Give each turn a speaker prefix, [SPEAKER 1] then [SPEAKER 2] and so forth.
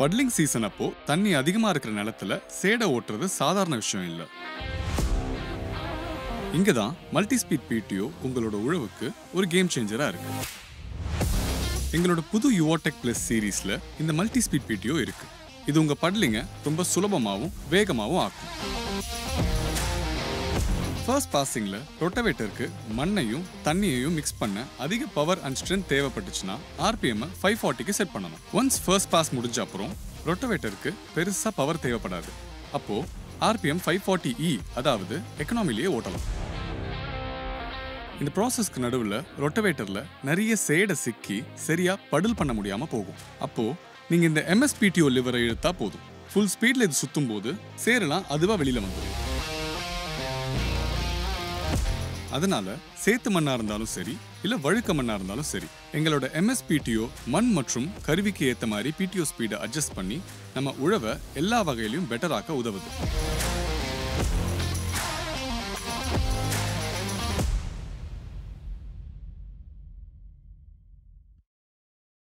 [SPEAKER 1] பட்லிங் season அப்போ தண்ணி அதிகமா இருக்கிற நிலத்துல சேடை ஓட்டுறது சாதாரண விஷயம் இல்ல. இங்கதான் மல்டி ஸ்பீட் பிடிஓ உங்களோட உழவுக்கு ஒரு கேம் சேஞ்சரா இருக்கு. எங்களோட புது யுவோடெக் பிளஸ் சீரீஸ்ல இந்த மல்டி ஸ்பீட் பிடிஓ இருக்கு. இது உங்க பட்லிங்க ரொம்ப சுலபமாவும் வேகமாவும் ஆக்கும். ஃபர்ஸ்ட் பாசிங்ல ரொட்டவேட்டருக்கு மண்ணையும் தண்ணியையும் மிக்ஸ் பண்ண அதிக பவர் அண்ட் ஸ்ட்ரென்த் தேவைப்பட்டுச்சுன்னா ஆர்பிஎம் 540க்கு செட் பண்ணணும். ஒன்ஸ் ஃபர்ஸ்ட் பாஸ் முடிஞ்ச அப்புறம் ரொட்டவேட்டருக்கு பெருசா பவர் தேவைப்படாது. அப்போ ஆர்பிஎம் 540E அதாவது எக்கனாமிலேயே ஓட்டலாம். இந்த ப்ராசஸ்க்கு நடுவில் ரொட்டவேட்டர்ல நிறைய சேடை சிக்கி சரியா படுல் பண்ண முடியாம போகும். அப்போ நீங்க இந்த MSPTO லிவரை இழுத்தா போதும். ஃபுல் ஸ்பீட்ல இது சுத்தும் போது சேரெல்லாம் அதுவா வெளியில வந்துடும். அதனால சேத்து மண்ணா இருந்தாலும் சரி இல்ல வழுக்க மண்ணா இருந்தாலும் சரி எங்களோட MSPTO மண் மற்றும் கருவிக்கு ஏத்த மாதிரி PTO ஸ்பீடை அட்ஜஸ்ட் பண்ணி நம்ம உழவை எல்லா வகையிலும் பெட்டராக்க உதவுது.